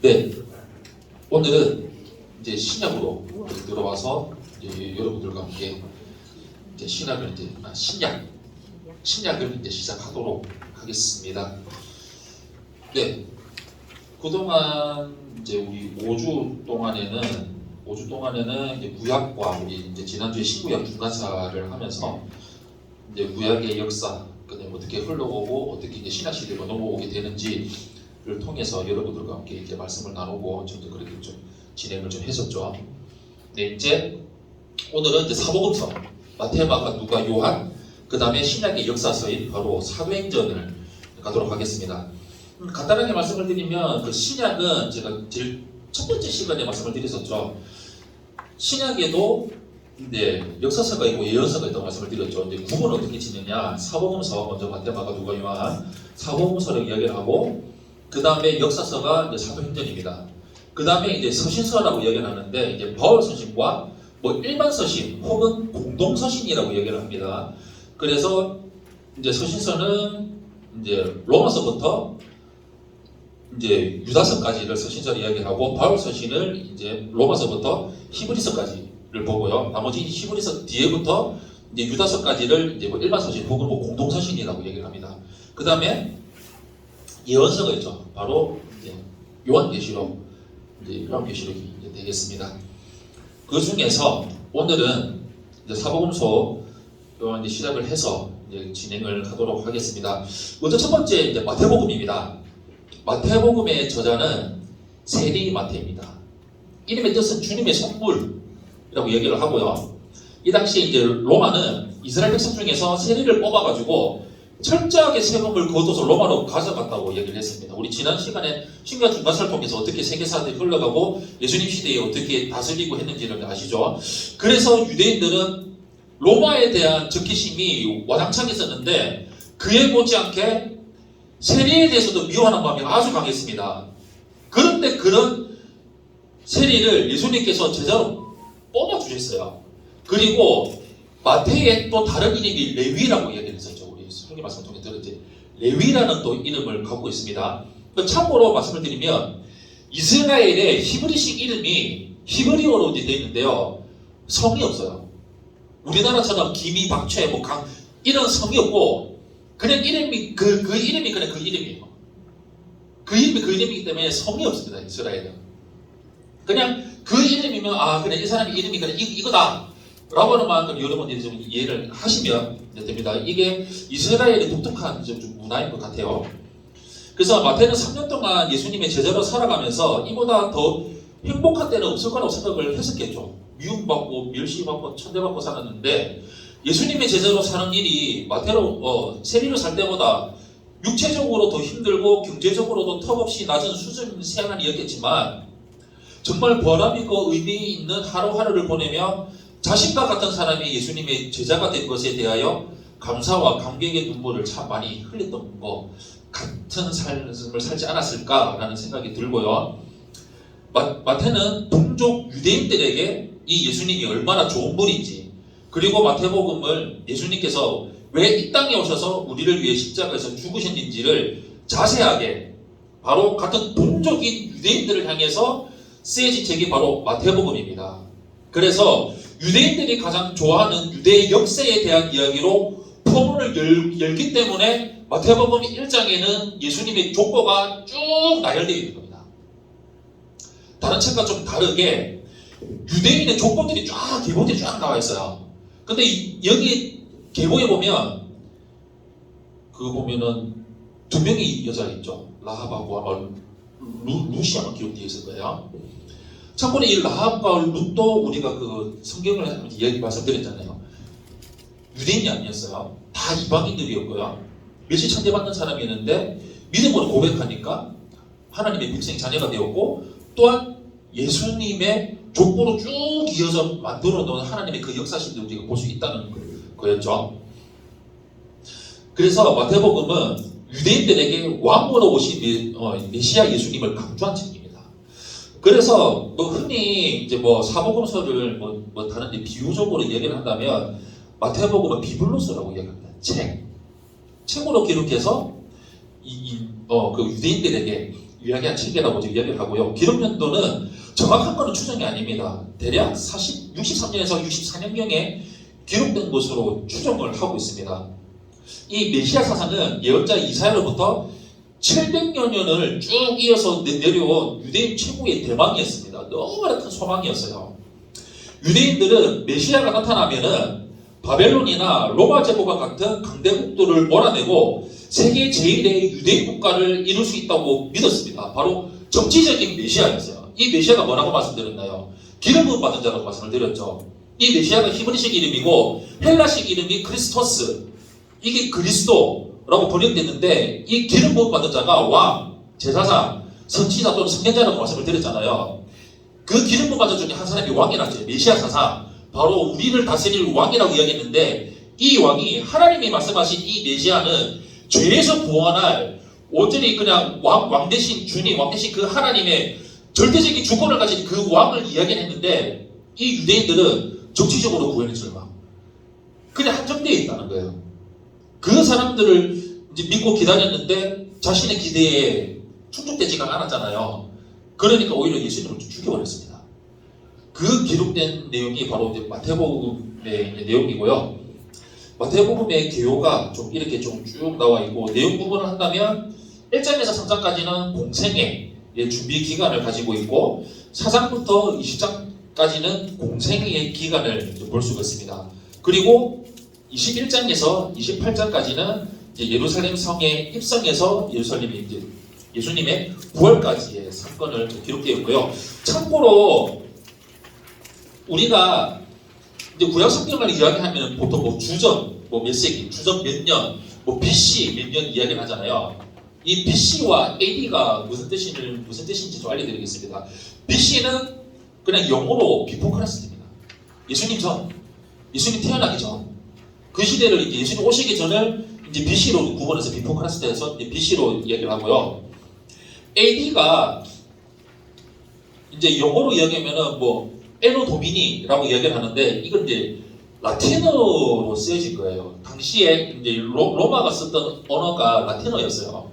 네, 오늘은 이제 신약으로 들어와서 이제 여러분들과 함께 이제 신약을 이제 신약을 이제 시작하도록 하겠습니다. 네, 그동안 이제 우리 5주 동안에는 이제 구약과 우리 이제 지난주에 신구약 중간사를 하면서 이제 구약의 역사, 그다음에 어떻게 흘러오고 어떻게 이제 신약 시대로 넘어오게 되는지를 통해서 여러분들과 함께 이제 말씀을 나누고 저도 그렇게 좀 진행을 좀 했었죠. 네, 이제 오늘은 이제 사복음서 마태, 마가, 누가, 요한, 그다음에 신약의 역사서인 바로 사도행전을 가도록 하겠습니다. 간단하게 말씀을 드리면 그 신약은 제가 제일 첫 번째 시간에 말씀을 드렸었죠. 신약에도 이제 역사서가 있고 예언서가 있다고 말씀을 드렸죠. 이제 구분을 어떻게 짓느냐? 사복음서 먼저 마태, 마가, 누가, 요한 사복음서를 이야기를 하고 그 다음에 역사서가 이제 사도행전입니다. 그 다음에 이제 서신서라고 이야기를 하는데 이제 바울 서신과 뭐 일반 서신 혹은 공동 서신이라고 이야기를 합니다. 그래서 이제 서신서는 이제 로마서부터 이제 유다서까지를 서신서를 이야기하고 바울 서신을 이제 로마서부터 히브리서까지를 보고요. 나머지 히브리서 뒤에부터 이제 유다서까지를 이제 뭐 일반 서신 혹은 뭐 공동 서신이라고 얘기를 합니다. 그 다음에 예언서가 있죠. 바로 이제 요한계시록, 이제 요한계시록이 이제 되겠습니다. 그 중에서 오늘은 이제 사복음서 이제 시작을 해서 이제 진행을 하도록 하겠습니다. 먼저 첫 번째 이제 마태복음입니다. 마태복음의 저자는 세리 마태입니다. 이름의 뜻은 주님의 선물이라고 얘기를 하고요. 이 당시에 이제 로마는 이스라엘 백성 중에서 세리를 뽑아가지고 철저하게 세금을 거둬서 로마로 가져갔다고 얘기를 했습니다. 우리 지난 시간에 신구약 중간사를 통해서 어떻게 세계사들이 흘러가고 예수님 시대에 어떻게 다스리고 했는지를 아시죠? 그래서 유대인들은 로마에 대한 적개심이 와장창 있었는데 그에 못지않게 세리에 대해서도 미워하는 마음이 아주 강했습니다. 그런데 그런 세리를 예수님께서 제자로 뽑아주셨어요. 그리고 마태의 또 다른 이름이 레위라고 얘기를 했었죠. 우리 성경 말씀 통해 들었지. 레위라는 또 이름을 갖고 있습니다. 참고로 말씀을 드리면 이스라엘의 히브리식 이름이 히브리어로 되어 있는데요. 성이 없어요. 우리나라처럼 김이, 박최, 뭐 강 이런 성이 없고 그냥 이름이 그 이름이 그냥 그 이름이에요. 그 이름이기 때문에 성이 없습니다. 이스라엘은 그냥 그 이름이면 아 그래 이 사람의 이름이 그래 이거다 라고 하는 마음을 여러분들이 좀 이해를 하시면 됩니다. 이게 이스라엘의 독특한 좀 문화인 것 같아요. 그래서 마태는 3년 동안 예수님의 제자로 살아가면서 이보다 더 행복한 때는 없을 거라고 생각을 했었겠죠. 미움받고 멸시받고 천대받고 살았는데 예수님의 제자로 사는 일이 마태로 세리로 살 때보다 육체적으로 더 힘들고 경제적으로도 턱없이 낮은 수준 생활이었겠지만 정말 보람 있고 의미 있는 하루하루를 보내며 자신과 같은 사람이 예수님의 제자가 된 것에 대하여 감사와 감격의 눈물을 참 많이 흘렸던 것 같은 삶을 살지 않았을까라는 생각이 들고요. 마태는 동족 유대인들에게 이 예수님이 얼마나 좋은 분인지 그리고 마태복음을 예수님께서 왜 이 땅에 오셔서 우리를 위해 십자가에서 죽으셨는지를 자세하게 바로 같은 동족인 유대인들을 향해서 쓰여진 책이 바로 마태복음입니다. 그래서 유대인들이 가장 좋아하는 유대의 역사에 대한 이야기로 포문을 열기 때문에 마태복음 1장에는 예수님의 족보가 쭉 나열되어 있는 겁니다. 다른 책과 좀 다르게 유대인의 족보들이 쫙 계보들이 쫙 나와 있어요. 근데 여기 계보에 보면 그거 보면은 두 명의 여자가 있죠. 라합하고 아마 룻이 아마 기록되어 있을 거예요. 참고로 이 라합과 룻도 우리가 그 성경을 이야기 말씀드렸잖아요. 유대인이 아니었어요. 다 이방인들이었고요. 멸시 천대받는 사람이었는데 믿음으로 고백하니까 하나님의 백성의 자녀가 되었고 또한 예수님의 족보로 쭉 이어서 만들어 놓은 하나님의 그 역사실을 우리가 볼 수 있다는 거였죠. 그래서 마태복음은 유대인들에게 왕으로 오신 메시아 예수님을 강조한 책입니다. 그래서 뭐 흔히 이제 뭐 사복음서를 뭐 다른 데 비유적으로 얘기를 한다면 마태복음은 비블로스라고 얘기합니다. 책으로 기록해서 그 유대인들에게 이야기한 책이라고 이야기를 하고요. 기록연도는 정확한 거는 추정이 아닙니다. 대략 63년에서 64년경에 기록된 것으로 추정을 하고 있습니다. 이 메시아 사상은 예언자 이사야로부터 700여 년을 쭉 이어서 내려온 유대인 최고의 대망이었습니다. 너무나 큰 소망이었어요. 유대인들은 메시아가 나타나면은 바벨론이나 로마 제국과 같은 강대국들을 몰아내고 세계 제1의 유대인 국가를 이룰 수 있다고 믿었습니다. 바로 정치적인 메시아였어요. 이 메시아가 뭐라고 말씀드렸나요? 기름 부음 받은 자라고 말씀을 드렸죠. 이 메시아가 히브리식 이름이고 헬라식 이름이 크리스토스, 이게 그리스도라고 번역됐는데 이 기름 부음 받은 자가 왕, 제사장, 선지자 또는 선견자라고 말씀을 드렸잖아요. 그 기름 부음 받은 자 중에 한 사람이 왕이라죠. 메시아 사상, 바로 우리를 다스릴 왕이라고 이야기했는데 이 왕이 하나님이 말씀하신 이 메시아는 죄에서 구원할 온전히 그냥 왕 대신 주님, 왕 대신 그 하나님의 절대적인 주권을 가진 그 왕을 이야기했는데 이 유대인들은 정치적으로 구원했을 왕, 그냥 한정되어 있다는 거예요. 그 사람들을 이제 믿고 기다렸는데 자신의 기대에 충족되지가 않았잖아요. 그러니까 오히려 예수님을 죽여버렸습니다. 그 기록된 내용이 바로 이제 마태복음의 내용이고요. 마태복음의 개요가 좀 이렇게 좀 쭉 나와 있고, 내용 부분을 한다면 1장에서 3장까지는 공생애의 준비 기간을 가지고 있고 4장부터 20장까지는 공생애의 기간을 볼 수가 있습니다. 그리고 21장에서 28장까지는 예루살렘 성에 입성해서 예루살렘이 이제 예수님의 부활까지의 사건을 기록되어 있고요. 참고로 우리가 이제 구약 성경을 이야기하면 보통 뭐 주전 몇 세기, 주전 몇 년, 뭐 BC 몇 년 이야기를 하잖아요. 이 BC와 AD가 무슨 뜻인지 좀 알려드리겠습니다. BC는 그냥 영어로 비포 크라이스트입니다. 예수님 전, 예수님 태어나기 전, 그 시대를 이제 예수님 오시기 전을 이제 BC로 구분해서 비포 크라이스트에서 BC로 이야기를 하고요. AD가 이제 영어로 이야기하면은 뭐 에노 도미니라고 이야기를 하는데 이건 이제 라틴어로 쓰여진 거예요. 당시에 이제 로마가 썼던 언어가 라틴어였어요.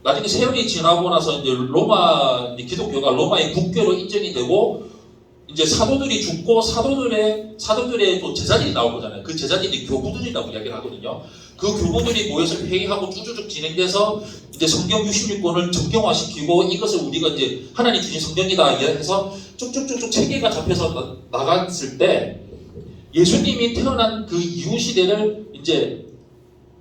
나중에 세월이 지나고 나서 이제 로마 기독교가 로마의 국교로 인정이 되고 이제 사도들이 죽고 사도들의 또 제자들이 나올 거잖아요. 그 제자들이 교구들이라고 이야기를 하거든요. 그 교구들이 모여서 회의하고 쭉쭉쭉 진행돼서 이제 성경 66권을 정경화시키고 이것을 우리가 이제 하나님 주신 성경이다 해서 쭉쭉쭉쭉 체계가 잡혀서 나갔을 때 예수님이 태어난 그 이후 시대를 이제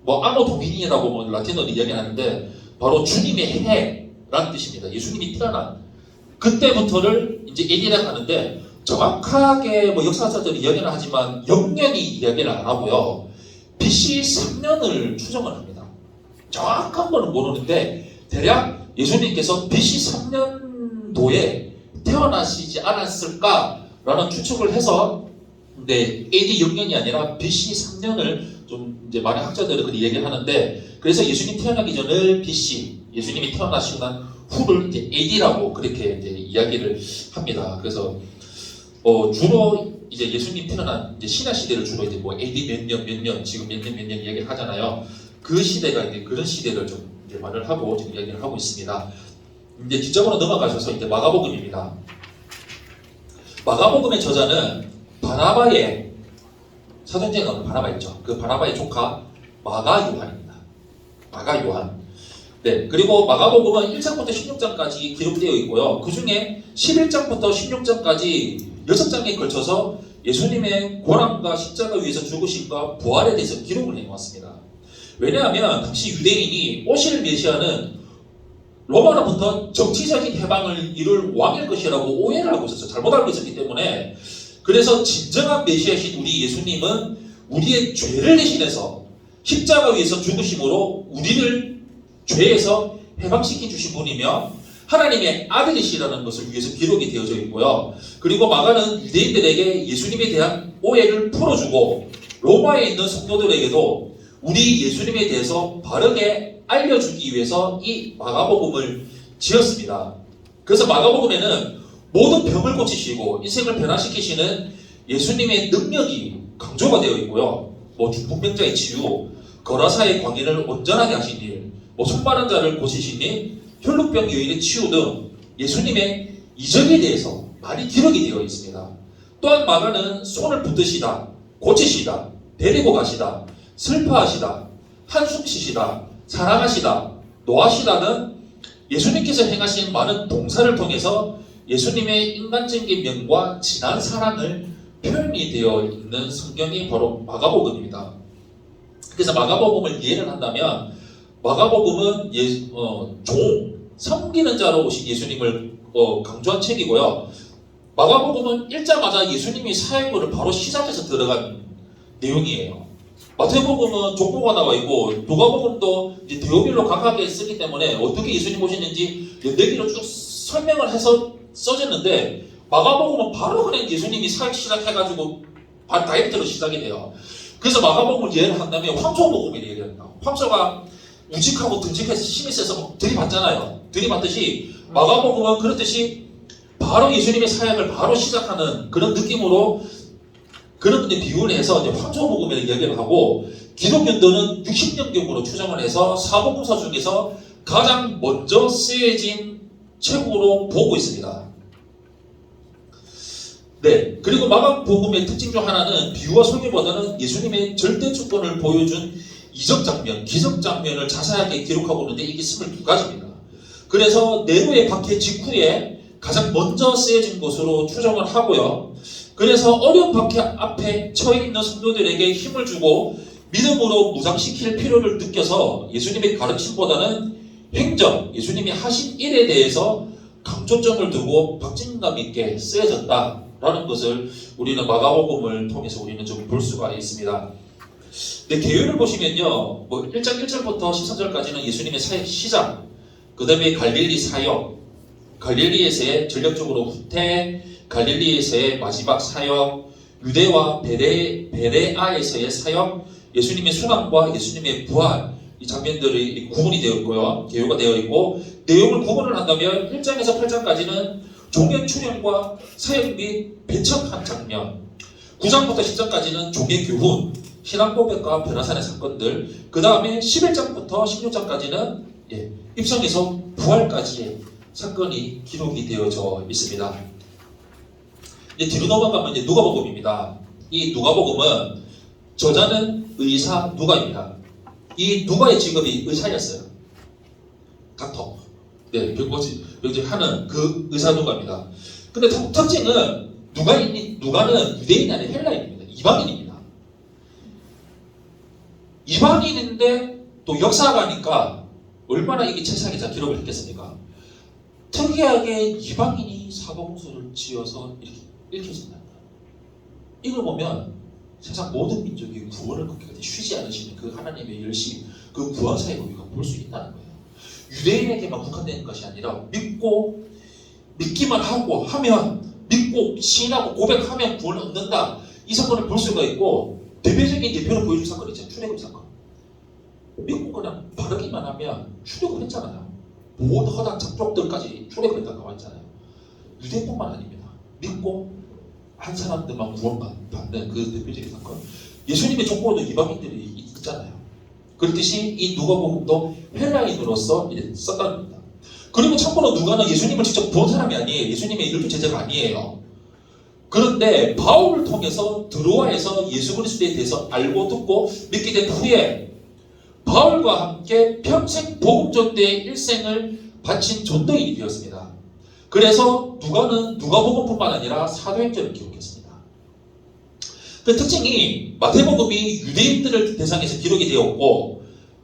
뭐 아노 도미니라고 뭐 라틴어로 이야기하는데 바로 주님의 해라는 뜻입니다. 예수님이 태어난 그때부터를 이제 AD라고 하는데 정확하게 뭐 역사자들이 이야기를 하지만 영년이 이야기를 안 하고요. BC 3년을 추정을 합니다. 정확한 거는 모르는데 대략 예수님께서 BC 3년도에 태어나시지 않았을까라는 추측을 해서 네, AD 영년이 아니라 BC 3년을 좀 이제 많은 학자들은 그렇게 얘기를 하는데 그래서 예수님 태어나기 전을 BC, 예수님이 태어나시고 난 후를 이제 AD라고 그렇게 이제 이야기를 합니다. 그래서 주로 이제 예수님 태어난 이제 신화 시대를 주로 이제 뭐 AD 몇 년, 지금 몇 년 이야기를 하잖아요. 그 시대가 이제 그런 시대를 좀 이제 말을 하고 지금 이야기를 하고 있습니다. 이제 뒷장으로 넘어가셔서 이제 마가복음입니다. 마가복음의 저자는 바나바의 사도행전에 나오는 바나바 있죠. 그 바나바의 조카 마가 요한입니다. 마가 요한. 네, 그리고 마가복음은 1장부터 16장까지 기록되어 있고요. 그 중에 11장부터 16장까지 6장에 걸쳐서 예수님의 고난과 십자가 위에서 죽으심과 부활에 대해서 기록을 해놓았습니다. 왜냐하면 당시 유대인이 오실 메시아는 로마로부터 정치적인 해방을 이룰 왕일 것이라고 오해를 하고 있었어요. 잘못 알고 있었기 때문에. 그래서 진정한 메시아신 우리 예수님은 우리의 죄를 대신해서 십자가 위에서 죽으심으로 우리를 죄에서 해방시켜 주신 분이며 하나님의 아들이시라는 것을 위해서 기록이 되어져 있고요. 그리고 마가는 유대인들에게 예수님에 대한 오해를 풀어주고 로마에 있는 성도들에게도 우리 예수님에 대해서 바르게 알려주기 위해서 이 마가복음을 지었습니다. 그래서 마가복음에는 모든 병을 고치시고 인생을 변화시키시는 예수님의 능력이 강조가 되어 있고요. 뭐 중풍병자의 치유, 거라사의 광야를 온전하게 하신 일, 목 마른 자를 고치시니 혈루병 여인의 치유 등 예수님의 이적에 대해서 많이 기록이 되어 있습니다. 또한 마가는 손을 붙드시다, 고치시다, 데리고 가시다, 슬퍼하시다, 한숨 쉬시다, 사랑하시다, 노하시다는 예수님께서 행하신 많은 동사를 통해서 예수님의 인간적인 면과 진한 사랑을 표현이 되어 있는 성경이 바로 마가복음입니다. 그래서 마가복음을 이해를 한다면 마가복음은 섬기는 자로 오신 예수님을 강조한 책이고요. 마가복음은 읽자마자 예수님이 사역을 바로 시작해서 들어간 내용이에요. 마태복음은 족보가 나와 있고 누가복음도 이제 데오빌로 각하게 쓰기 때문에 어떻게 예수님 오셨는지 연대기로 쭉 설명을 해서 써졌는데 마가복음은 바로 그냥 예수님이 사역 시작해가지고 다이렉트로 시작이 돼요. 그래서 마가복음을 이해를 한다면 황소복음을 이해를 합니다. 황소가 우직하고 듬직해서 힘이 세서 들이받잖아요. 들이받듯이 마가복음은 그렇듯이 바로 예수님의 사역을 바로 시작하는 그런 느낌으로 그런 비유를 해서 황소복음을 이야기를 하고 기독교인들은 60년경으로 추정을 해서 사복음서 중에서 가장 먼저 쓰여진 책으로 보고 있습니다. 네, 그리고 마가복음의 특징 중 하나는 비유와 소개보다는 예수님의 절대 주권을 보여준 이적 장면, 기적 장면을 자세하게 기록하고 있는데 이게 22가지입니다. 그래서 네로의 박해 직후에 가장 먼저 쓰여진 것으로 추정을 하고요. 그래서 어려운 박해 앞에 처해 있는 성도들에게 힘을 주고 믿음으로 무장시킬 필요를 느껴서 예수님의 가르침보다는 행정, 예수님이 하신 일에 대해서 강조점을 두고 박진감 있게 쓰여졌다라는 것을 우리는 마가복음을 통해서 우리는 좀 볼 수가 있습니다. 네, 개요를 보시면요, 1장 1절부터 13절까지는 예수님의 사역 시작, 그 다음에 갈릴리 사역, 갈릴리에서의 전력적으로 후퇴, 갈릴리에서의 마지막 사역, 유대와 베레아에서의 사역, 예수님의 순환과 예수님의 부활, 이 장면들이 구분이 되어 있고요. 개요가 되어 있고, 내용을 구분을 한다면 1장에서 8장까지는 종의 출현과 사역 및 배척한 장면, 9장부터 10장까지는 종의 교훈, 신앙 고백과 변화산의 사건들, 그 다음에 11장부터 16장까지는 입성에서 부활까지의 사건이 기록이 되어져 있습니다. 이제 뒤로 넘어가면 이제 누가복음입니다. 이 누가복음은 저자는 의사 누가입니다. 이 누가의 직업이 의사였어요. 닥터. 네, 병고지 하는 그 의사 누가입니다. 근데 특징은 누가는 유대인이 아닌 헬라인입니다. 이방인입니다. 이방인인데 또 역사가니까 얼마나 이게 세상에 잘 기록을 했겠습니까? 특이하게 이방인이 사복음서를 지어서 이렇게 쓴다. 이걸 보면 세상 모든 민족이 구원을 받기까지 쉬지 않으시는 그 하나님의 열심, 그 구원사의 우리가 볼 수 있다는 거예요. 유대인에게만 국한되는 것이 아니라 믿기만 하고 하면, 믿고 시인하고 고백하면 구원을 얻는다. 이 사건을 볼 수가 있고, 대표적인 예표를 보여준 사건이 있잖아요. 출애굽 사건. 믿고 그냥 바르기만 하면 출애굽했잖아요. 모든 허당 잡족들까지 출애굽했다고 나와 있잖아요. 유대뿐만 아닙니다. 믿고 한 사람들만 구원받는 그 대표적인 사건. 예수님의 족보도 이방인들이 있잖아요. 그렇듯이 이 누가복음도 헬라인으로서 썼다는 겁니다. 그리고 참고로 누가는 예수님을 직접 본 사람이 아니에요. 예수님의 12 제자가 아니에요. 그런데 바울을 통해서 드로아에서 예수 그리스도에 대해서 알고 듣고 믿게 된 후에 바울과 함께 평생 복음 전도의 일생을 바친 전도인이 되었습니다. 그래서 누가는 누가복음뿐만 아니라 사도행전을 기록했습니다. 그 특징이 마태복음이 유대인들을 대상해서 기록이 되었고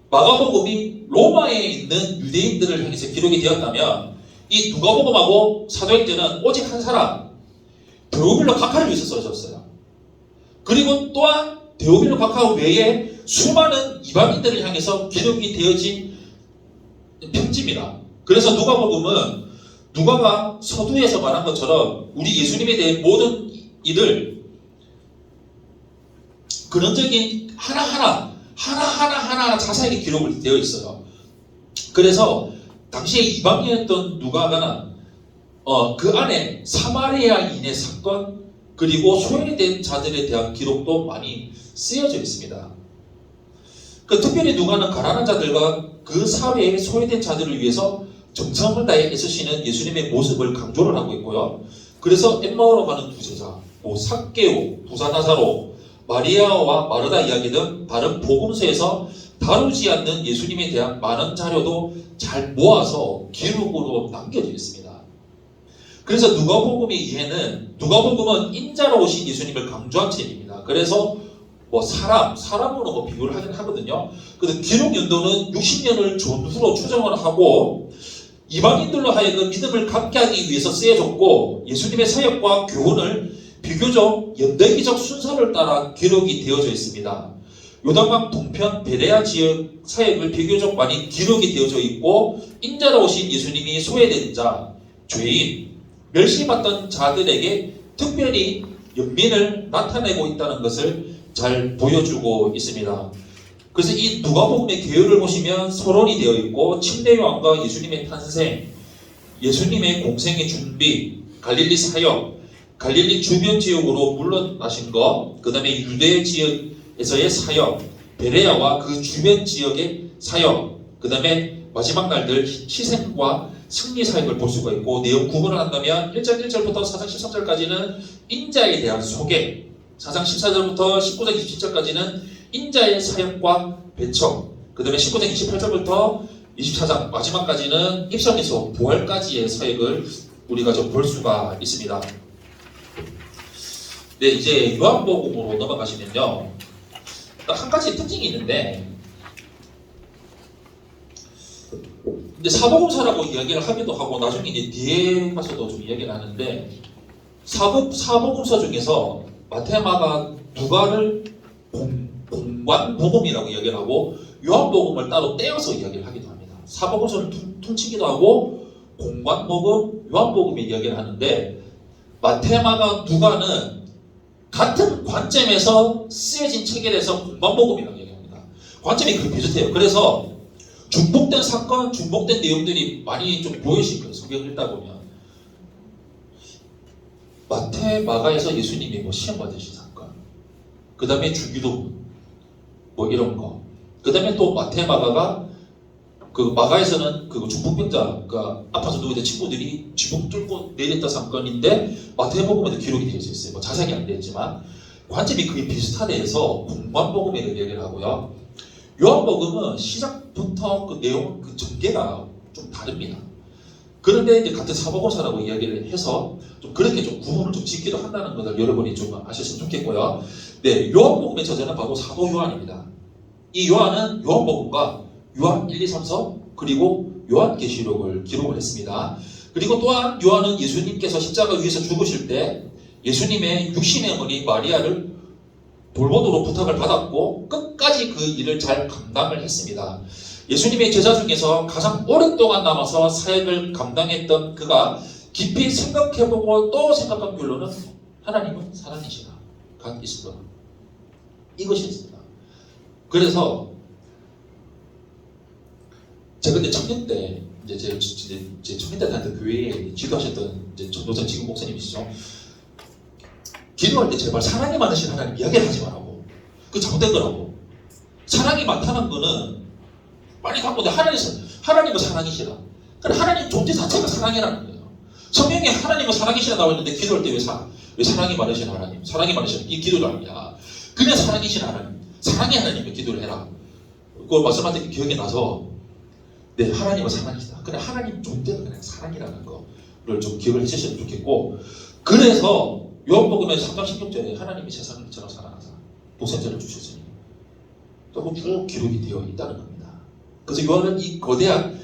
마가복음이 로마에 있는 유대인들을 향해서 기록이 되었다면 이 누가복음하고 사도행전은 오직 한 사람 데오빌로 각하를 위해서 써졌어요. 그리고 또한 데오빌로 각하 외에 수많은 이방인들을 향해서 기록이 되어진 편지입니다. 그래서 누가복음은 누가가 서두에서 말한 것처럼 우리 예수님에 대해 모든 일을 근원적인 하나하나 자세하게 기록을 되어 있어요. 그래서 당시에 이방인이었던 누가가 그 안에 사마리아인의 사건 그리고 소외된 자들에 대한 기록도 많이 쓰여져 있습니다. 특별히 누가는 가난한 자들과 그 사회에 소외된 자들을 위해서 정성을 다해 애쓰시는 예수님의 모습을 강조를 하고 있고요. 그래서 엠마오로 가는 두 제자, 삭개오, 부사 나사로, 마리아와 마르다 이야기 등 다른 복음서에서 다루지 않는 예수님에 대한 많은 자료도 잘 모아서 기록으로 남겨져 있습니다. 그래서 누가복음은 인자로 오신 예수님을 강조한 책입니다. 그래서 사람으로 비교를 하긴 하거든요. 근데 기록 연도는 60년을 전후로 추정을 하고 이방인들로 하여금 믿음을 갖게 하기 위해서 쓰여졌고 예수님의 사역과 교훈을 비교적 연대기적 순서를 따라 기록이 되어져 있습니다. 요단강 동편 베레아 지역 사역을 비교적 많이 기록이 되어져 있고 인자로 오신 예수님이 소외된 자, 죄인, 멸시받던 자들에게 특별히 연민을 나타내고 있다는 것을 잘 보여주고 있습니다. 그래서 이 누가복음의 계율을 보시면 서론이 되어 있고 침례 요한과 예수님의 탄생, 예수님의 공생의 준비, 갈릴리 사역, 갈릴리 주변 지역으로 물러나신 것, 그 다음에 유대 지역에서의 사역, 베레아와 그 주변 지역의 사역, 그 다음에 마지막 날들 희생과 승리 사역을 볼 수가 있고 내용 구분을 한다면 1장 1절부터 4장 13절까지는 인자에 대한 소개, 4장 14절부터 19장 27절까지는 인자의 사역과 배척, 그 다음에 19장 28절부터 24장 마지막까지는 입성에서 부활까지의 사역을 우리가 좀 볼 수가 있습니다. 네, 이제 요한복음으로 넘어가시면요, 한 가지 특징이 있는데, 근데 사복음서라고 이야기를 하기도 하고 나중에 이제 뒤에 가서도 좀 이야기를 하는데 사복음서 중에서 마태, 마가, 누가를 공관복음이라고 이야기를 하고 요한복음을 따로 떼어서 이야기를 하기도 합니다. 사복음서를 퉁치기도 하고 공관복음, 요한복음의 이야기를 하는데 마태, 마가, 누가는 같은 관점에서 쓰여진 책에 대해서 공관복음이라고 이야기합니다. 관점이 그렇게 비슷해요. 그래서 중복된 사건, 중복된 내용들이 많이 좀 보이실 거예요. 성경을 읽다 보면. 마태, 마가에서 예수님이 시험 받으신 사건, 그 다음에 주기도문, 이런 거. 그 다음에 또 마태, 마가가 마가에서는 중풍병자가 아파서 누구의 친구들이 지붕 뚫고 내렸다 사건인데 마태복음에도 기록이 되어 있어요. 자세하게 안 되어 있지만 관점이 그게 비슷하다 해서 공관복음에 얘기를 하고요. 요한복음은 시작부터 그 내용, 그 전개가 좀 다릅니다. 그런데 이제 같은 사복음서라고 이야기를 해서 좀 그렇게 좀 구분을 좀 짓기도 한다는 것을 여러분이 좀 아셨으면 좋겠고요. 네, 요한복음의 저자는 바로 사도 요한입니다. 이 요한은 요한복음과 요한 1, 2, 3, 4 그리고 요한계시록을 기록을 했습니다. 그리고 또한 요한은 예수님께서 십자가 위에서 죽으실 때 예수님의 육신의 어머니 마리아를 돌보도록 부탁을 받았고 끝까지 그 일을 잘 감당을 했습니다. 예수님의 제자 중에서 가장 오랫동안 남아서 사역을 감당했던 그가 깊이 생각해보고 또 생각한 결론은 하나님은 사랑이시다. 각 있으다. 이것이 있습니다. 그래서 제가 근데 청년 때 제 청년 때한테 교회에 지도하셨던 전도사 지금 목사님이시죠. 기도할 때 제발 사랑이 많으신 하나님 이야기를 하지 말라고. 그거 잘못된 거라고. 사랑이 많다는 거는 많이 갖고 하나님은 사랑이시라. 그래 하나님 존재 자체가 사랑이라는 거예요. 성경에 하나님은 사랑이시라 나와 있는데 기도할 때 왜 사랑이 많으신 하나님, 사랑이 많으신 이 기도를 아니야. 그냥 사랑이신 하나님, 사랑의 하나님의 기도를 해라. 그걸 말씀하신 게 기억이 나서 네, 하나님은 사랑이시다. 그래 하나님 존재는 그냥 사랑이라는 거를 좀 기억을 해주시면 좋겠고, 그래서 요한복음의 3장 16절에 하나님이 세상을 이처럼 사랑하사 독생자를 주셨으니 또 쭉 기록이 되어 있다는 겁니다. 그래서 요한은 이 거대한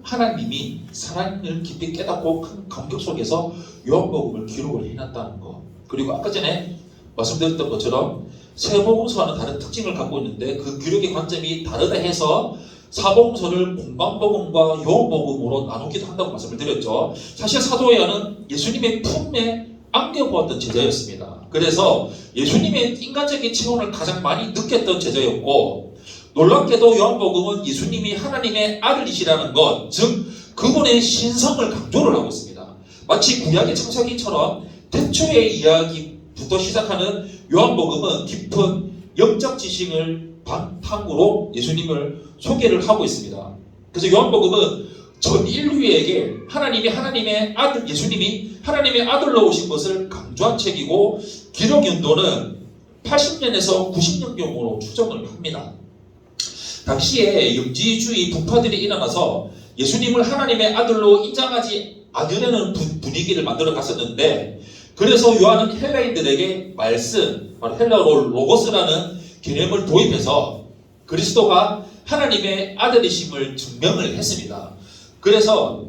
하나님이 사랑을 깊이 깨닫고 큰 감격 속에서 요한복음을 기록을 해놨다는 거. 그리고 아까 전에 말씀드렸던 것처럼 세 복음서와는 다른 특징을 갖고 있는데 그 기록의 관점이 다르다 해서 사복음서를 공관복음과 요한복음으로 나누기도 한다고 말씀을 드렸죠. 사실 사도 요한은 예수님의 품에 안겨보았던 제자였습니다. 그래서 예수님의 인간적인 체온을 가장 많이 느꼈던 제자였고, 놀랍게도 요한복음은 예수님이 하나님의 아들이시라는 것, 즉 그분의 신성을 강조를 하고 있습니다. 마치 구약의 창세기처럼 태초의 이야기부터 시작하는 요한복음은 깊은 영적 지식을 바탕으로 예수님을 소개를 하고 있습니다. 그래서 요한복음은 전 인류에게 하나님의 아들 예수님이 하나님의 아들로 오신 것을 강조한 책이고 기록 연도는 80년에서 90년경으로 추정을 합니다. 당시에 영지주의 분파들이 일어나서 예수님을 하나님의 아들로 인정하지 않으려는 분위기를 만들어 갔었는데, 그래서 요한은 헬라인들에게 말씀, 바로 헬라어로 로고스라는 개념을 도입해서 그리스도가 하나님의 아들이심을 증명을 했습니다. 그래서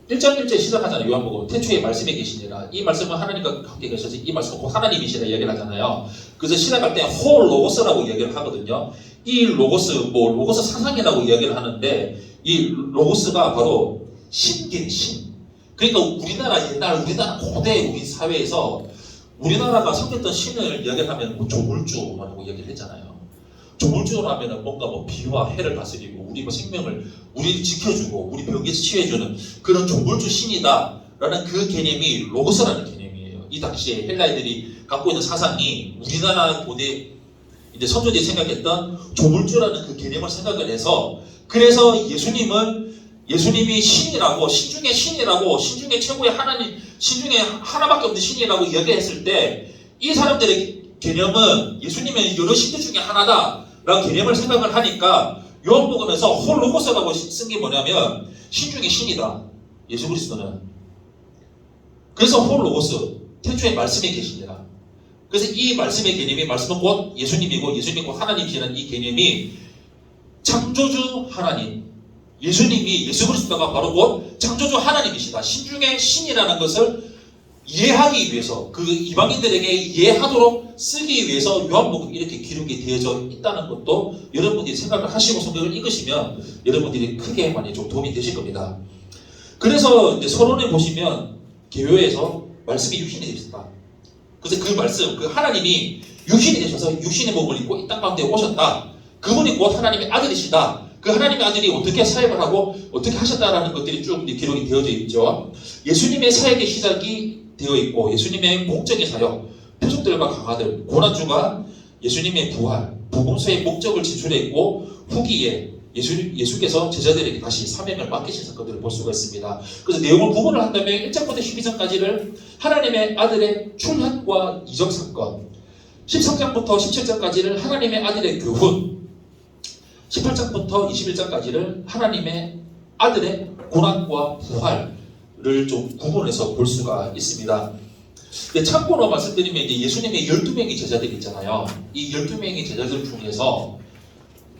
1장 1절 시작하잖아요. 요한복음 태초에 말씀이 계시니라. 이 말씀은 하나님과 함께 계셔서 이 말씀은 곧 하나님이시라 이야기를 하잖아요. 그래서 시작할 때 홀로고스라고 이야기를 하거든요. 이 로고스, 로고스 사상이라고 이야기를 하는데, 이 로고스가 바로 신긴 신. 그러니까 우리나라 고대 우리 사회에서 우리나라가 섬겼던 신을 이야기를 하면 조물주라고 이야기를 했잖아요. 조물주로 하면은 뭔가 비와 해를 다스리고 우리 생명을 우리를 지켜주고 우리 병에서 치유해주는 그런 조물주 신이다라는 그 개념이 로고스라는 개념이에요. 이 당시에 헬라인들이 갖고 있는 사상이 우리나라 고대 이제 선조들이 생각했던 조물주라는 그 개념을 생각을 해서, 그래서 예수님이 신이라고, 신중의 신이라고, 신중의 최고의 하나님, 신중의 하나밖에 없는 신이라고 이야기했을 때, 이 사람들의 개념은 예수님은 여러 신들 중에 하나다라는 개념을 생각을 하니까 요한복음에서 홀로고스라고 쓴 게 뭐냐면 신중의 신이다, 예수 그리스도는. 그래서 홀로고스, 태초에 말씀이 계시니라. 그래서 이 말씀의 개념이, 말씀은 곧 예수님이고 예수님이 곧 하나님이시라는 이 개념이 창조주 하나님, 예수님이, 예수 그리스도가 바로 곧 창조주 하나님이시다, 신중의 신이라는 것을 이해하기 위해서, 그 이방인들에게 이해하도록 쓰기 위해서 요한복음이 이렇게 기록이 되어져 있다는 것도 여러분들이 생각을 하시고 성경을 읽으시면 여러분들이 크게 많이 좀 도움이 되실 겁니다. 그래서 이제 서론에 보시면 개요에서 말씀이 육신이 되셨다. 그래서 그 말씀, 그 하나님이 육신이 되셔서 육신의 몸을 입고 이 땅 가운데 오셨다. 그분이 곧 하나님의 아들이시다. 그 하나님의 아들이 어떻게 사역을 하고 어떻게 하셨다라는 것들이 쭉 기록이 되어져 있죠. 예수님의 사역의 시작이 되어 있고, 예수님의 목적의 사역, 표적들과 강화들, 고난주가 예수님의 부활, 복음서의 목적을 진술했고, 후기에 예수께서 제자들에게 다시 사명을 맡기신 사건들을 볼 수가 있습니다. 그래서 내용을 구분을 한다면 1장부터 12장까지를 하나님의 아들의 출현과 이적 사건, 13장부터 17장까지를 하나님의 아들의 교훈, 18장부터 21장까지를 하나님의 아들의 고난과 부활을 좀 구분해서 볼 수가 있습니다. 참고로 말씀드리면 이제 예수님의 12명의 제자들이 있잖아요. 이 12명의 제자들 중에서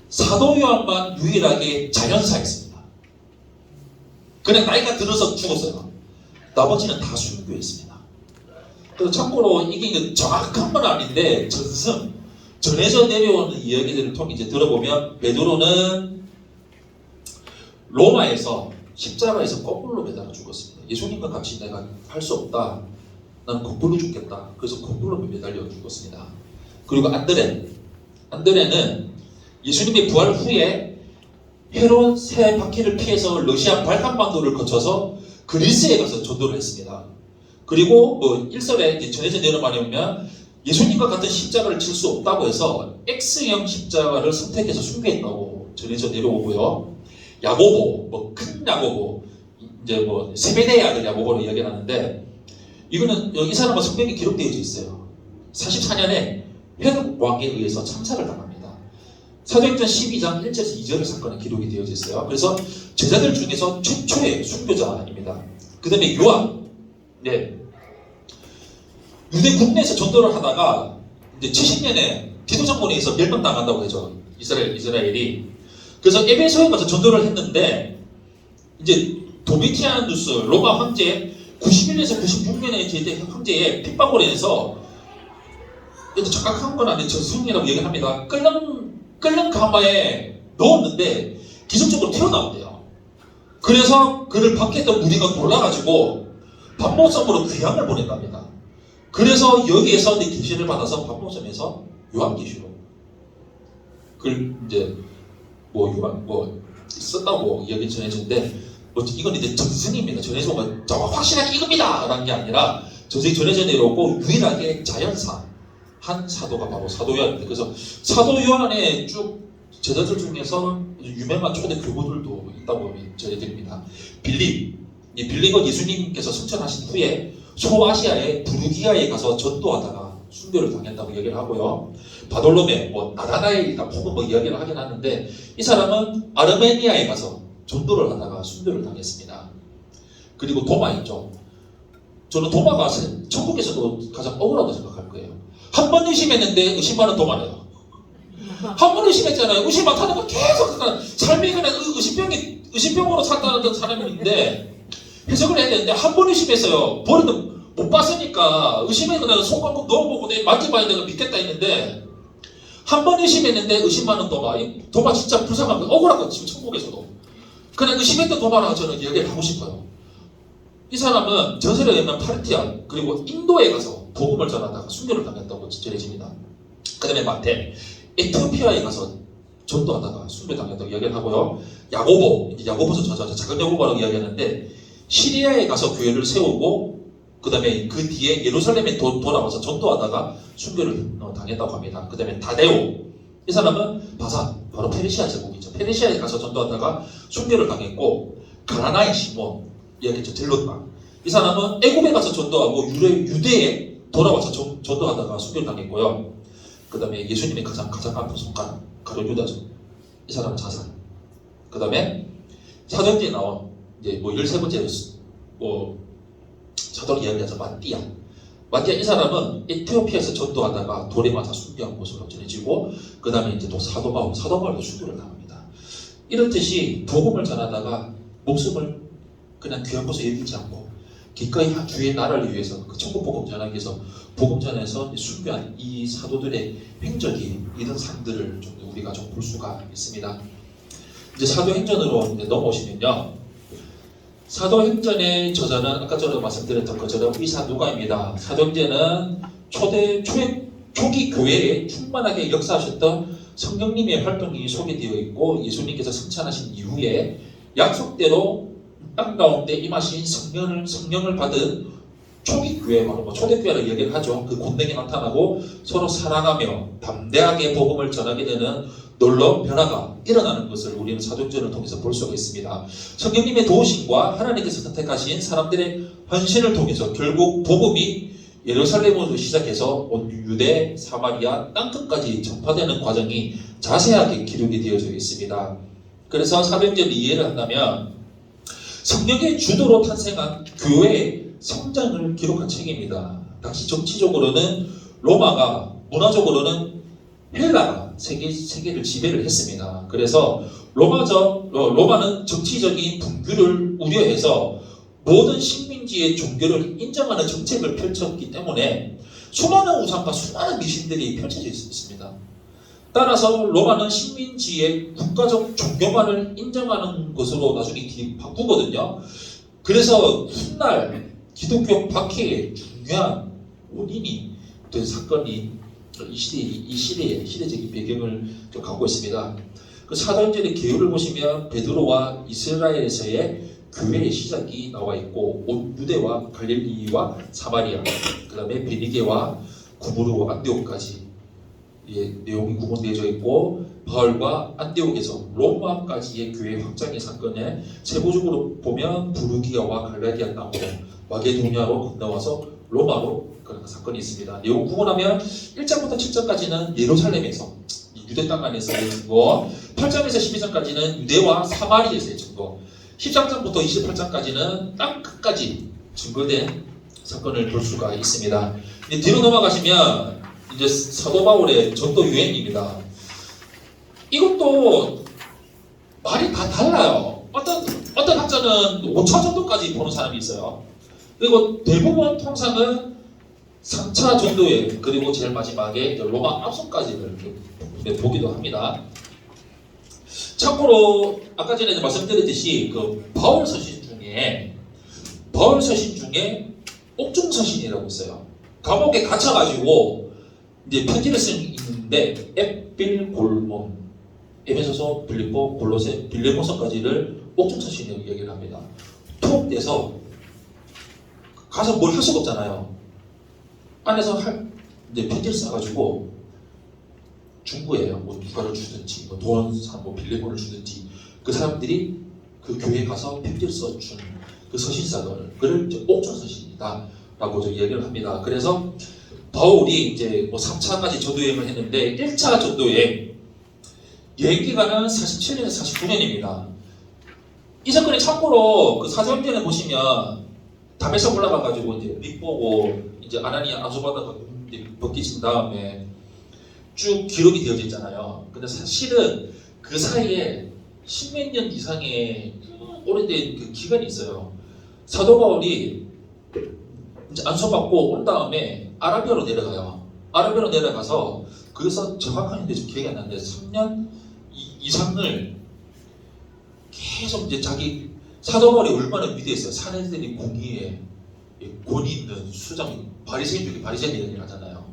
사도 요한만 유일하게 자연사했습니다. 그냥 나이가 들어서 죽었어요. 나머지는 다 순교했습니다. 그래서 참고로 이게 정확한 건 아닌데 전해져 내려오는 이야기들을 통해 이제 들어보면, 베드로는 로마에서 십자가에서 거꾸로 매달아 죽었습니다. 예수님과 같이 내가 할 수 없다, 나는 거꾸로 죽겠다. 그래서 거꾸로 매달려 죽었습니다. 그리고 안드레는 예수님의 부활 후에 헤롯 세 바퀴를 피해서 러시아 발칸반도를 거쳐서 그리스에 가서 전도를 했습니다. 그리고 일설에 전해져 내려오는 말에 보면 예수님과 같은 십자가를 질 수 없다고 해서 X형 십자가를 선택해서 순교했다고 전해져 내려오고요. 야고보, 큰 야고보, 이제 세베대의 아들 야고보로 이야기하는데, 이거는 이 사람은 성경에 기록되어 있어요. 44년에 헤롯 왕에 의해서 참사를 당합니다. 사도행전 12장 1절에서 2절의 사건이 기록이 되어져 있어요. 그래서 제자들 중에서 최초의 순교자입니다. 그 다음에 요한, 유대 국내에서 전도를 하다가 이제 70년에 디도 장군에 의해서 멸망당한다고 하죠. 이스라엘이. 그래서 에베소에 가서 전도를 했는데, 이제 도미티아누스 로마 황제 91년에서 96년에 제때 황제의 핍박으로 인해서, 정확한 건 아닌데 저승이라고 얘기합니다. 끓는 가마에 넣었는데 기적적으로 튀어나온대요. 그래서 그를 박해했던 무리가 놀라가지고 반모섬으로 귀향을 보낸답니다. 그래서 여기에서 계시를 받아서 반모섬에서 요한계시록 그걸 이제 썼다고 이야기 전해졌는데, 이건 이제 전승입니다. 전해서 확실하게 이겁니다 라는 게 아니라 전승이 전해져 내려오고 유일하게 자연사, 한 사도가 바로 사도 요한입니다. 그래서 사도 요한의 쭉 제자들 중에서 유명한 초대 교부들도 있다고 전해드립니다. 빌립, 이 빌립은 예수님께서 승천하신 후에 소아시아의 부르기아에 가서 전도하다가 순교를 당했다고 이야기를 하고요. 바돌로메, 나다나엘이다 혹은 이야기를 하긴 하는데 이 사람은 아르메니아에 가서 전도를 하다가 순교를 당했습니다. 그리고 도마 있죠. 저는 도마가 천국에서도 가장 억울하다고 생각할 거예요. 한 번 의심했는데 의심하는 도마래요. 한 번 의심했잖아요. 의심 안 하는 거 계속 삶이 그냥 의심병으로 살다는 사람인데 해석을 해야 되는데 한 번 의심했어요. 버리도 못 봤으니까 의심에 그냥 손 꽉 넣어보고 내 만져봐야 내가 믿겠다 했는데 한 번 의심했는데 의심하는 도마. 도마 진짜 불쌍한 거 억울한 거 지금 천국에서도. 그냥 의심했던 도마라고 저는 이야기를 하고 싶어요. 이 사람은 전설에 의하면 파르티아 그리고 인도에 가서 복음을 전하다가 순교를 당했다고 전해집니다. 그 다음에 마태, 에티오피아에 가서 전도하다가 순교당했다고 이야기를 하고요. 야고보서 저자 작은 야고보라고 이야기하는데 시리아에 가서 교회를 세우고 그 다음에 그 뒤에 예루살렘에 돌아와서 전도하다가 순교를 당했다고 합니다. 그 다음에 다데오, 이 사람은 바로 페르시아 제국이죠. 페르시아에 가서 전도하다가 순교를 당했고 가나나의 시몬, 이야기했죠. 젤롯마, 이 사람은 애굽에 가서 전도하고 유대에 돌아와서 전도하다가 순교를 당했고요. 그 다음에 예수님의 가장 아픈 손가락 가룟 유다죠. 이 사람은 자살. 그 다음에 사도행전에 나온 이제 13번째 사도를 이야기하자 마띠아 이 사람은 에티오피아에서 전도하다가 돌에 맞아 순교한 것으로 전해지고 그 다음에 이제 또 사도 바울도 순교를 당합니다. 이렇듯이 복음을 전하다가 목숨을 그냥 귀한 것을 여기지 않고 기꺼이 주의 나라를 위해서 그 천국 복음 전하기 위해서 복음 전에서 순교한 이 사도들의 행적이 이런 삶들을 좀 우리가 좀 볼 수가 있습니다. 이제 사도행전으로 이제 넘어오시면요, 사도행전의 저자는 아까 전에 말씀드렸던 것처럼 의사 누가입니다. 사도행전은 초기 교회에 충만하게 역사하셨던 성령님의 활동이 소개되어 있고 예수님께서 승천하신 이후에 약속대로 땅 가운데 임하신 성령을 받은 초기 교회, 바로 초대교회를 얘기를 하죠. 그 권능이 나타나고 서로 사랑하며 담대하게 복음을 전하게 되는 놀라운 변화가 일어나는 것을 우리는 사도행전을 통해서 볼 수가 있습니다. 성령님의 도우심과 하나님께서 선택하신 사람들의 헌신을 통해서 결국 복음이 예루살렘으로 시작해서 온 유대, 사마리아, 땅끝까지 전파되는 과정이 자세하게 기록이 되어져 있습니다. 그래서 사도행전을 이해를 한다면 성령의 주도로 탄생한 교회의 성장을 기록한 책입니다. 당시 정치적으로는 로마가, 문화적으로는 헬라가 세계를 지배를 했습니다. 그래서 로마는 정치적인 분규를 우려해서 모든 식민지의 종교를 인정하는 정책을 펼쳤기 때문에 수많은 우상과 수많은 미신들이 펼쳐져 있습니다. 따라서 로마는 식민지의 국가적 종교만을 인정하는 것으로 나중에 바꾸거든요. 그래서 훗날 기독교 박해의 중요한 원인이 된 사건이 이 시대의 시대적인 배경을 좀 갖고 있습니다. 그 사도행전의 개요를 보시면 베드로와 이스라엘에서의 교회의 시작이 나와 있고 온 유대와 갈릴리와 사마리아, 그 다음에 베니게와 구브르와 안디옥까지 내용이 구분되어져 있고 바울과 안디옥에서 로마까지의 교회 확장의 사건에 세부적으로 보면 부르기아와 갈라디아 땅으로 마게도냐로 건너와서 로마로 그런 사건이 있습니다. 내용 구분하면 1장부터 7장까지는 예루살렘에서 유대 땅 안에서의 증거, 8장에서 12장까지는 유대와 사마리아에서의 증거, 13장부터 28장까지는 땅 끝까지 증거된 사건을 볼 수가 있습니다. 뒤로 넘어가시면 이제 사도 바울의 전도 유행입니다. 이것도 말이 다 달라요. 어떤 학자는 5차 전도까지 보는 사람이 있어요. 그리고 대부분 통상은 3차 전도에 그리고 제일 마지막에 로마 압송까지를 보기도 합니다. 참고로 아까 전에 말씀드렸듯이 그 바울 서신 중에 옥중 서신이라고 있어요. 감옥에 갇혀가지고 이제 편지를 쓰는데 에필골몬, 에베소서, 빌립보, 골로새, 빌레몬서까지를 옥중 서신이라고 얘기를 합니다. 통돼서 가서 뭘 할 수가 없잖아요. 안에서 이제 편지를 써가지고 중부에 뭐 누가를 주든지 뭐 뭐 빌레몬을 주든지 그 사람들이 그 교회에 가서 편지를 써준 그 서신사를 그를 이제 옥중 서신이다라고 저 얘기를 합니다. 그래서 바울이 이제 뭐 3차까지 전도여행을 했는데 1차 전도여행 여행 기간은 47년에서 49년입니다. 이 사건이 참고로 그 사도행전에 보시면 담에서 올라가가지고 이제 밑 보고 이제 아나니아 안수받아가 벗기신 다음에 쭉 기록이 되어져 있잖아요. 근데 사실은 그 사이에 십몇 년 이상의 오래된 그 기간이 있어요. 사도 바울이 이제 안수받고 온 다음에 아라비아로 내려가요. 아라비아로 내려가서 거기서 정확한 데 좀 기억이 안 나는데 3년 이상을 계속 이제 자기 사도 바울이 얼마나 위대했어요. 사내들이 공의에 권위 있는 수장 바리새인 중에 바리새인이 하잖아요.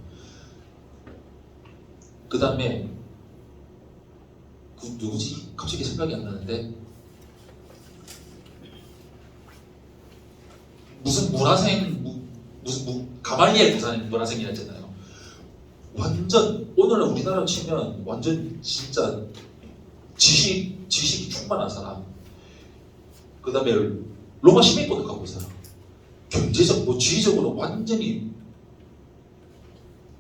그 다음에 그 누구지? 갑자기 생각이 안 나는데 무슨 가말리엘 문화생이라 했잖아요. 완전 오늘날 우리나라로 치면 완전 진짜 지식이 충만한 사람. 그 다음에 로마 시민권을 갖고 있어요. 경제적, 지리적으로 완전히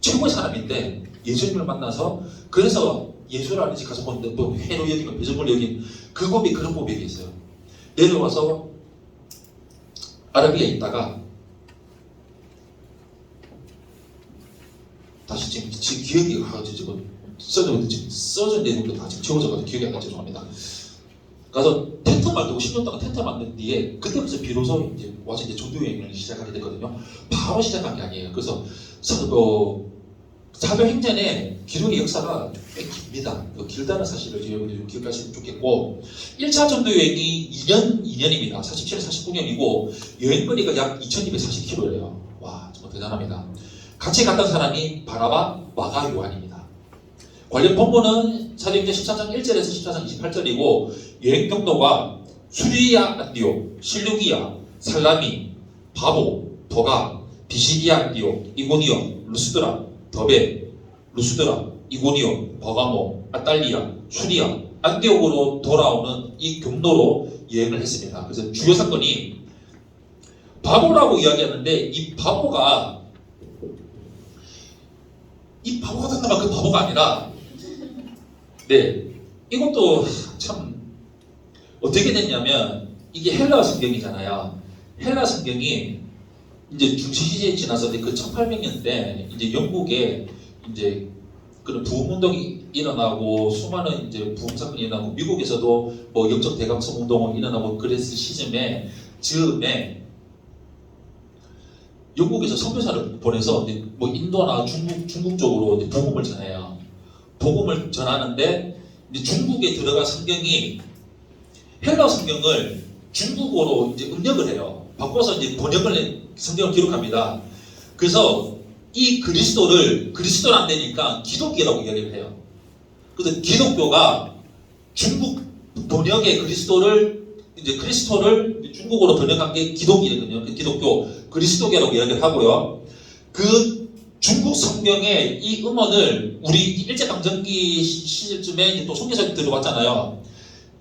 최고의 사람인데 예수님을 만나서 그래서 예수를 아니지 가서 뭐 해로 여기면 배정을 여긴 그 고백 그런 고백이 있어요. 내려와서 아라비아에 있다가 다시 지금 기억이 가가지고 지금 써준 내용도 다 지금 지워져가지고 기억이 안 나서 죄송합니다. 가서 텐트 만들고 10년 동안 텐트 만든 뒤에 그때부터 비로소 이제 와서 이제 전도 여행을 시작하게 됐거든요. 바로 시작한 게 아니에요. 그래서 사도행전의 기록의 역사가 꽤 깁니다. 길다는 사실을 여러분들이 좀 기억하시면 좋겠고 1차 전도 여행이 2년입니다. 47년, 49년이고 여행거리가 약 2240km예요. 와 정말 대단합니다. 같이 갔던 사람이 바나바, 마가, 요한입니다. 관련 본문은 사도행전 14장 1절에서 14장 28절이고 여행 경로가 수리야 안디옥, 실루기야, 살라미, 바보, 도가, 비시디아 안디옥, 이고니온, 루스드라, 더베, 루스드라, 이고니온, 버가모, 아탈리아, 수리아, 안디옥으로 돌아오는 이 경로로 여행을 했습니다. 그래서 주요 사건이 바보라고 이야기하는데 이 바보 같은 놈은 그 바보가 아니라 이것도 참 어떻게 됐냐면 이게 헬라 성경이잖아요. 헬라 성경이 이제 중세시대에 지나서 그 1800년대 이제 영국에 이제 그런 부흥운동이 일어나고 수많은 이제 부흥 사건이 일어나고 미국에서도 뭐 영적 대각성 운동이 일어나고 그랬을 시점에 즈음에 영국에서 선교사를 보내서 뭐 인도나 중국 쪽으로 이제 복음을 전해요. 복음을 전하는데 이제 중국에 들어간 성경이 헬라 성경을 중국어로 이제 음력을 해요. 바꿔서 이제 성경을 기록합니다. 그래서 이 그리스도를 안 되니까 기독교라고 이야기를 해요. 그래서 기독교가 중국 번역의 그리스도를 중국어로 번역한 게 기독이거든요. 기독교 그리스도교라고 이야기를 하고요. 그 중국 성경의 이 음원을 우리 일제강점기 시절쯤에 또 선교사들이 들어왔잖아요.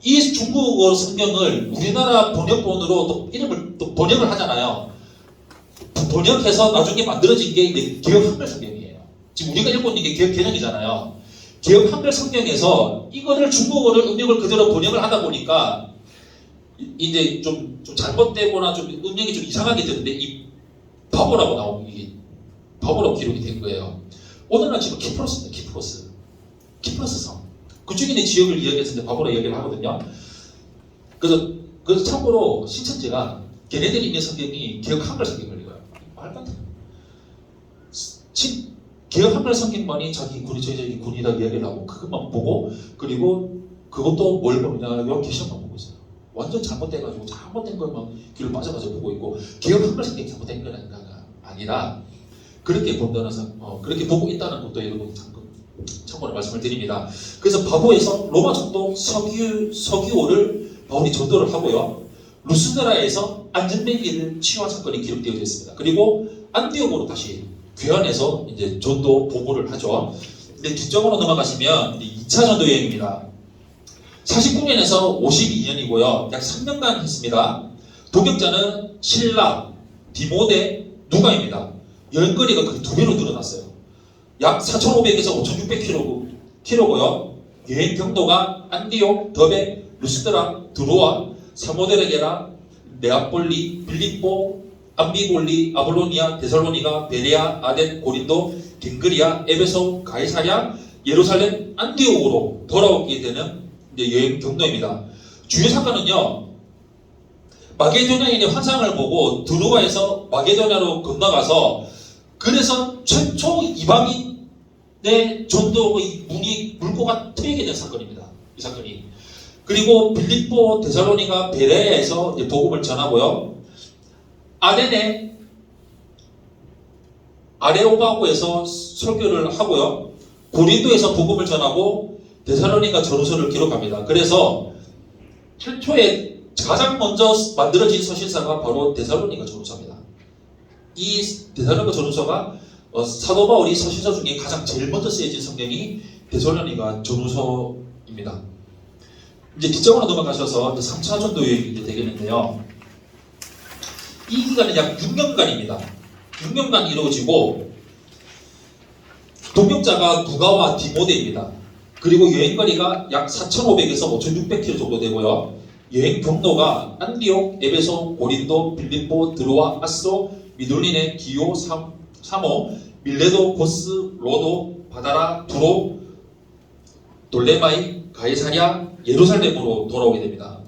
이 중국어 성경을 우리나라 번역본으로 또 이름을 또 번역을 하잖아요. 번역해서 나중에 만들어진 게 이제 개혁 한글 성경이에요. 지금 우리가 읽고 있는 게 개혁 개정이잖아요. 개혁 한글 성경에서 이거를 중국어를 음력을 그대로 번역을 하다 보니까 이제 좀 잘못되거나 좀 음력이 좀 이상하게 되는데 이 바보라고 나오는 게 바보라고 기록이 된 거예요. 오늘날 지금 키프로스입니다. 키프로스 성. 그쪽에 있는 지역을 이야기해서 이제 바보라 이야기를 하거든요. 그래서 참고로 신천지가 걔네들이 있는 성경이 개혁 한글 성경을 읽어요. 말도 안 돼요. 개혁 한글 성경만이 저희 군이다 이야기를 하고 그것만 보고 그리고 그것도 뭘 보느냐 계시록만 보고 있어요. 완전 잘못돼가지고 잘못된 것만 길을 빠져가지고 보고 있고 개혁 한글 성경이 잘못된 건 아니라 그렇게 본다는 그렇게 보고 있다는 것도 여러분 참고로 말씀을 드립니다. 그래서 바보에서 로마 정도 서기오를 바울이 전도를 하고요. 루스드라에서 안전뱅이를 치유한 사건이 기록되어 있습니다. 그리고 안디옥으로 다시 귀환해서 이제 전도 보고를 하죠. 근데 뒤쪽으로 넘어가시면 2차 전도 여행입니다. 49년에서 52년이고요. 약 3년간 했습니다. 동역자는 신라, 디모데, 누가입니다. 여행거리가 거의 2배로 늘어났어요. 약 4,500에서 5,600km고요. 여행 경로가 안디옥, 더베, 루스드라, 드로아, 사모데레게라, 네아폴리, 빌립보, 암비볼리, 아볼로니아, 데살로니가, 베레아, 아덴, 고린도, 갱그리아, 에베소, 가이사랴, 예루살렘, 안디옥으로 돌아오게 되는 이제 여행 경로입니다. 주요 사건은요, 마게도냐인의 환상을 보고 드로아에서 마게도냐로 건너가서 그래서 최초 이방인의 전도의 문이 물고가 트이게 된 사건입니다. 이 사건이. 그리고 빌립보, 데살로니가, 베레아에서 복음을 전하고요. 아덴의 아레오바고에서 설교를 하고요. 고린도에서 복음을 전하고 데살로니가 전후서를 기록합니다. 그래서 최초에 가장 먼저 만들어진 서신사가 바로 데살로니가 전후서입니다. 이 데살로니가 전후서가 사도 바울이 서신서 중에 가장 제일 먼저 쓰여진 성경이 데살로니가 전후서입니다. 이제 뒷장으로 넘어가셔서 3차 전도 여행이 되겠는데요. 이 기간은 약 6년간입니다. 6년간 이루어지고 동역자가 누가와 디모데입니다. 그리고 여행거리가 약 4,500에서 5,600km 정도 되고요. 여행 경로가 안디옥, 에베소, 고린도, 빌립보, 드로아, 아소, 미돌리네, 기오, 사모, 밀레도, 고스, 로도, 바다라, 두로, 돌레마이, 가이사랴, 예루살렘으로 돌아오게 됩니다.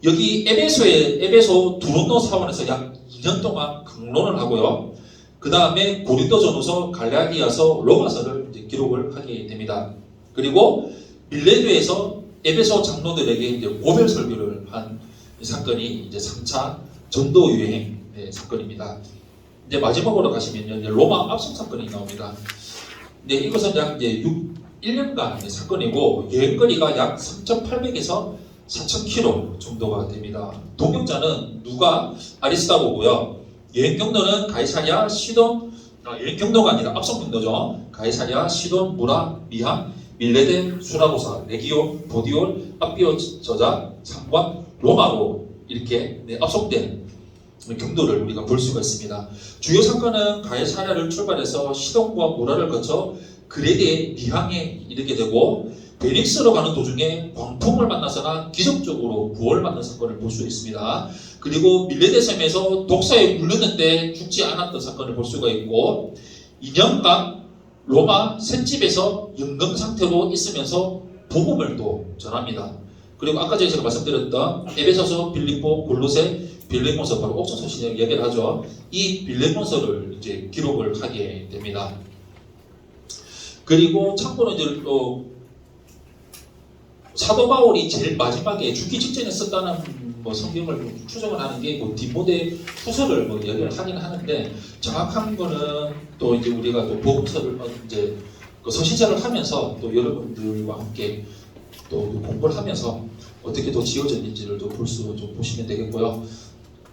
여기 에베소 두론노 사원에서 약 2년 동안 강론을 하고요. 그 다음에 고린도 전후서, 갈라디아서, 로마서를 이제 기록을 하게 됩니다. 그리고 밀레도에서 에베소 장로들에게 이제 고별 설교를 한 이 사건이 이제 3차 전도 유행 사건입니다. 이제 마지막으로 가시면요, 이제 로마 압송 사건이 나옵니다. 근데 이것은 약 이제 1년간 사건이고 여행거리가 약 3,800에서 4,000km 정도가 됩니다. 동역자는 누가, 아리스다고고요. 여행 경로는 가이사랴, 시돈, 여행 경로가 아니라 압송 경로죠. 가이사랴, 시돈, 무라, 미함, 밀레데, 수라고사, 레기온, 보디올, 앞비오 저자, 상관, 로마로 이렇게 압송된 경로를 우리가 볼 수가 있습니다. 주요 사건은 가이사랴를 출발해서 시돈과 무라를 거쳐 그레데 미항에 이르게 되고 베닉스로 가는 도중에 광풍을 만나서나 기적적으로 구원을 받는 사건을 볼 수 있습니다. 그리고 밀레데 섬에서 독사에 물렸는데 죽지 않았던 사건을 볼 수가 있고 2년간 로마 셋집에서 연금 상태로 있으면서 복음을 또 전합니다. 그리고 아까 전에 제가 말씀드렸던 에베소서, 빌립보, 골로새, 빌레몬서, 바로 옥천서신을 얘기를 하죠. 이 빌레몬서를 이제 기록을 하게 됩니다. 그리고 참고로 이제 사도 바울이 제일 마지막에 죽기 직전에 썼다는 성경을 추정을 하는 게 디모데 후서를 얘기를 하긴 하는데 정확한 거는 또 이제 우리가 또 복음서를 이제 그 서신자를 하면서 또 여러분들과 함께 또 공부를 하면서 어떻게 또 지어졌는지를 또 보시면 되겠고요.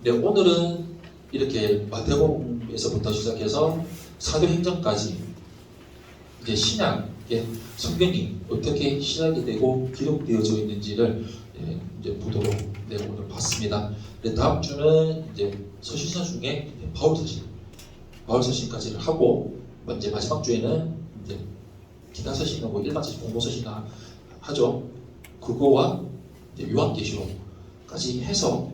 네, 오늘은 이렇게 마태복음에서부터 시작해서 사도행전까지 이제 신약의 성경이 어떻게 시작이 되고 기록되어져 있는지를 이제 보도록 오늘 봤습니다. 다음 주는 이제 서신서 중에 바울 서신까지를 하고 이제 마지막 주에는 이제 기타 서신하고 일반 서신, 공보 서신 하죠. 그거와 이제 요한계시록까지 해서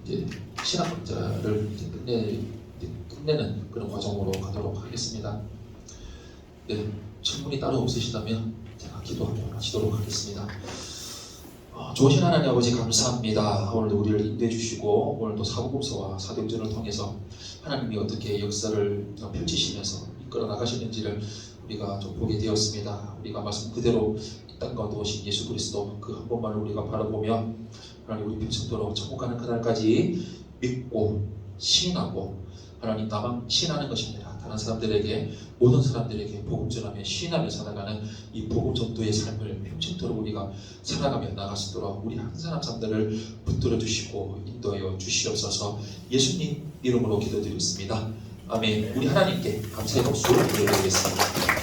이제 신학 강좌를 이제 끝내는 그런 과정으로 가도록 하겠습니다. 네, 질문이 따로 없으시다면 제가 기도 한번 하시도록 하겠습니다. 좋으신 하나님 아버지 감사합니다. 오늘도 우리를 인도해 주시고 오늘도 사복음서와 사도행전을 통해서 하나님이 어떻게 역사를 펼치시면서 이끌어 나가시는지를 우리가 좀 보게 되었습니다. 우리가 말씀 그대로 이 땅 가운데 오신 예수 그리스도 그 한 번만을 우리가 바라보며 하나님 우리 평생도록 천국 가는 그날까지 믿고 시인하고 하나님 나만 시인하는 것이 아니라 다른 사람들에게 모든 사람들에게 복음 전하며 시인하며 살아가는 이 복음 전도의 삶을 평생도록 우리가 살아가며 나갈 수 있도록 우리 한 사람 사람들을 붙들어 주시고 인도하여 주시옵소서. 예수님 이름으로 기도드렸습니다. 아멘. 우리 하나님께 감사의 박수 드려드리겠습니다.